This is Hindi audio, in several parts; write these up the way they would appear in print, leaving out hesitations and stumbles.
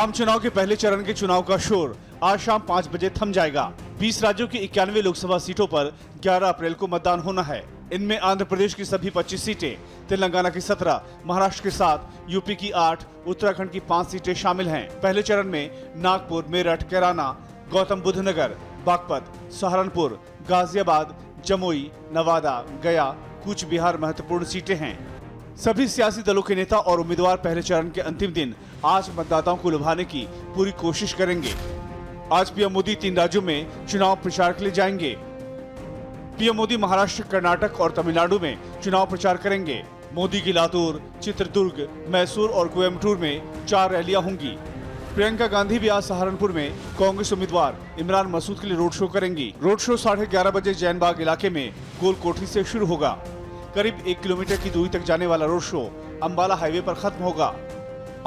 आम चुनाव के पहले चरण के चुनाव का शोर आज शाम 5 बजे थम जाएगा। 20 राज्यों की 91 लोकसभा सीटों पर 11 अप्रैल को मतदान होना है। इनमें आंध्र प्रदेश की सभी 25 सीटें, तेलंगाना की 17, महाराष्ट्र के 7, यूपी की 8, उत्तराखंड की 5 सीटें शामिल हैं। पहले चरण में नागपुर, मेरठ, कैराना, गौतम बुद्ध नगर, बागपत, सहारनपुर, गाजियाबाद, जमुई, नवादा, गया, कूच बिहार महत्वपूर्ण सीटें हैं। सभी सियासी दलों के नेता और उम्मीदवार पहले चरण के अंतिम दिन आज मतदाताओं को लुभाने की पूरी कोशिश करेंगे। आज पीएम मोदी 3 राज्यों में चुनाव प्रचार के लिए जाएंगे। पीएम मोदी महाराष्ट्र, कर्नाटक और तमिलनाडु में चुनाव प्रचार करेंगे। मोदी की लातूर, चित्रदुर्ग, मैसूर और कोयम्बटूर में 4 रैलियां होंगी। प्रियंका गांधी भी आज सहारनपुर में कांग्रेस उम्मीदवार इमरान मसूद के लिए रोड शो करेंगी। रोड शो 11:30 बजे जैन बाग इलाके में गोल कोठी से शुरू होगा। करीब 1 किलोमीटर की दूरी तक जाने वाला रोड शो अंबाला हाईवे पर खत्म होगा।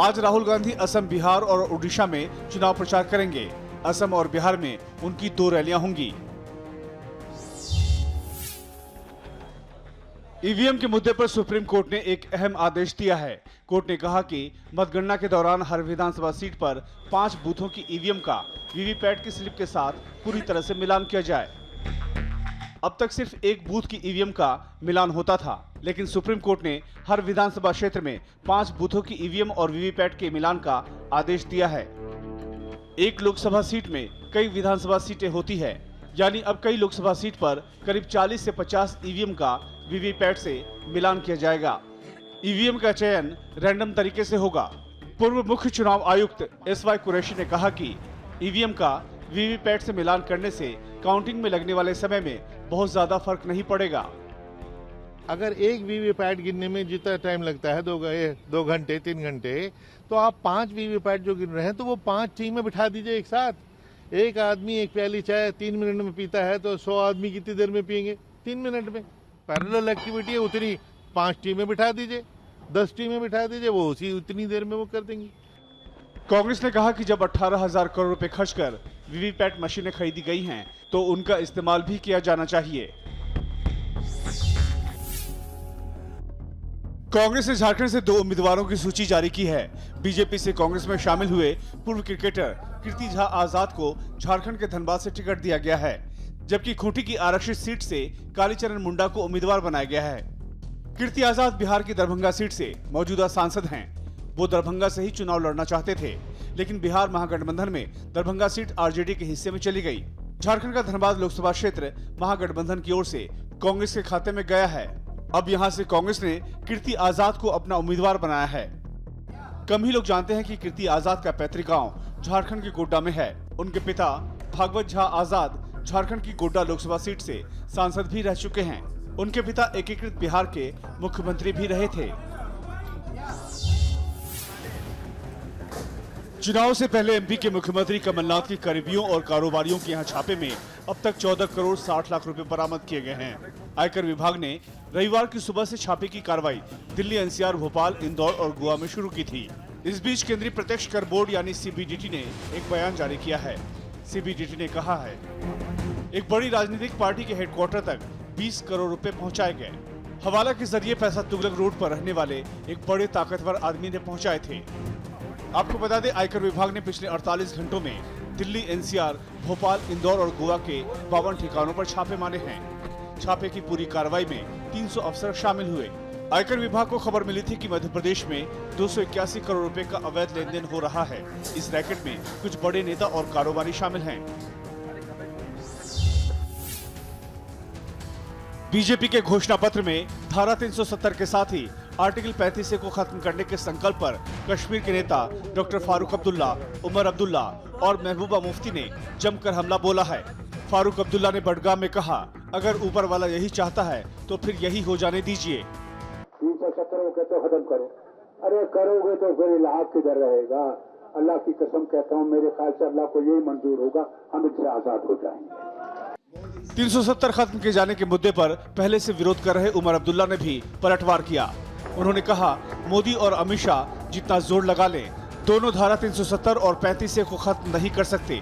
आज राहुल गांधी असम, बिहार और उड़ीसा में चुनाव प्रचार करेंगे। असम और बिहार में उनकी 2 रैलियां होंगी। ईवीएम के मुद्दे पर सुप्रीम कोर्ट ने एक अहम आदेश दिया है। कोर्ट ने कहा कि मतगणना के दौरान हर विधानसभा सीट पर 5 बूथों की ईवीएम का वीवीपैट की स्लिप के साथ पूरी तरह से मिलान किया जाए। अब तक सिर्फ एक बूथ की ईवीएम का मिलान होता था, लेकिन सुप्रीम कोर्ट ने हर विधानसभा क्षेत्र में 5 बूथों की ईवीएम और वीवीपैट के मिलान का आदेश दिया है। एक लोकसभा सीट में कई विधानसभा सीटें होती है, यानी अब कई लोकसभा सीट पर करीब 40 से 50 ईवीएम का वीवीपैट से मिलान किया जाएगा। ईवीएम का चयन रैंडम तरीके से होगा। पूर्व मुख्य चुनाव आयुक्त SY कुरैशी ने कहा कि ईवीएम का वीवीपैट से मिलान करने से काउंटिंग में लगने वाले समय में बहुत ज्यादा फर्क नहीं पड़ेगा। अगर एक वीवीपैट गिनने में जितना टाइम लगता है 2 घंटे 3 घंटे, तो आप 5 वीवीपैट जो गिन रहे हैं तो वो 5 टीम में बिठा दीजिए एक साथ। एक आदमी एक प्याली चाय 3 मिनट में पीता है तो 100 आदमी कितनी देर में पियेंगे? 3 मिनट में। पैरेलल एक्टिविटी है, उतनी 5 टीमें बिठा दीजिए, 10 टीमें बिठा दीजिए, वो उसी उतनी देर में वो कर देंगी। कांग्रेस ने कहा कि जब 18,000 करोड़ रुपए खर्च कर वीवीपैट मशीनें खरीदी गई हैं, तो उनका इस्तेमाल भी किया जाना चाहिए। कांग्रेस ने झारखंड से 2 उम्मीदवारों की सूची जारी की है। बीजेपी से कांग्रेस में शामिल हुए पूर्व क्रिकेटर कीर्ति झा आजाद को झारखंड के धनबाद से टिकट दिया गया है, जबकि खूंटी की आरक्षित सीट से कालीचरण मुंडा को उम्मीदवार बनाया गया है। कीर्ति आजाद बिहार की दरभंगा सीट से मौजूदा सांसद हैं। वो दरभंगा से ही चुनाव लड़ना चाहते थे, लेकिन बिहार महागठबंधन में दरभंगा सीट आरजेडी के हिस्से में चली गई। झारखंड का धनबाद लोकसभा क्षेत्र महागठबंधन की ओर से कांग्रेस के खाते में गया है। अब यहां से कांग्रेस ने कीर्ति आजाद को अपना उम्मीदवार बनाया है। कम ही लोग जानते हैं कि कीर्ति आजाद का पैतृक गांव झारखंड के गोड्डा में है। उनके पिता भागवत झा आजाद झारखंड की गोड्डा लोकसभा सीट से सांसद भी रह चुके हैं। उनके पिता एकीकृत बिहार के मुख्यमंत्री भी रहे थे। चुनाव से पहले एमपी के मुख्यमंत्री कमलनाथ के करीबियों और कारोबारियों के यहाँ छापे में अब तक 14 करोड़ 60 लाख रुपए बरामद किए गए हैं। आयकर विभाग ने रविवार की सुबह से छापे की कार्रवाई दिल्ली, NCR, भोपाल, इंदौर और गोवा में शुरू की थी। इस बीच केंद्रीय प्रत्यक्ष कर बोर्ड यानी CBDT ने एक बयान जारी किया है। CBDT ने कहा है, एक बड़ी राजनीतिक पार्टी के हेडक्वार्टर तक 20 करोड़ रुपए पहुँचाए गए। हवाला के जरिए पैसा तुगलक रोड पर रहने वाले एक बड़े ताकतवर आदमी ने पहुँचाए थे। आपको बता दें, आयकर विभाग ने पिछले 48 घंटों में दिल्ली, NCR, भोपाल, इंदौर और गोवा के 52 ठिकानों पर छापे मारे हैं। छापे की पूरी कार्रवाई में 300 अफसर शामिल हुए। आयकर विभाग को खबर मिली थी कि मध्य प्रदेश में 281 करोड़ रुपए का अवैध लेन देन हो रहा है। इस रैकेट में कुछ बड़े नेता और कारोबारी शामिल हैं। बीजेपी के घोषणा पत्र में धारा 370 के साथ ही आर्टिकल 35 को खत्म करने के संकल्प पर कश्मीर के नेता डॉक्टर फारूक अब्दुल्ला, उमर अब्दुल्ला और महबूबा मुफ्ती ने जमकर हमला बोला है। फारूक अब्दुल्ला ने बडगाम में कहा, अगर ऊपर वाला यही चाहता है तो फिर यही हो जाने दीजिए। 370 को कहते खत्म करो, अरे करोगे तो फिर इलाहाबाद किधर रहेगा? अल्लाह की कसम कहता हूँ, मेरे ख्याल से अल्लाह को यही मंजूर होगा, हम इससे आजाद हो जाएंगे। 370 खत्म किए जाने के मुद्दे पर पहले से विरोध कर रहे उमर अब्दुल्ला ने भी पलटवार किया। उन्होंने कहा, मोदी और अमित शाह जितना जोर लगा लें, दोनों धारा 370 और 35 को खत्म नहीं कर सकते।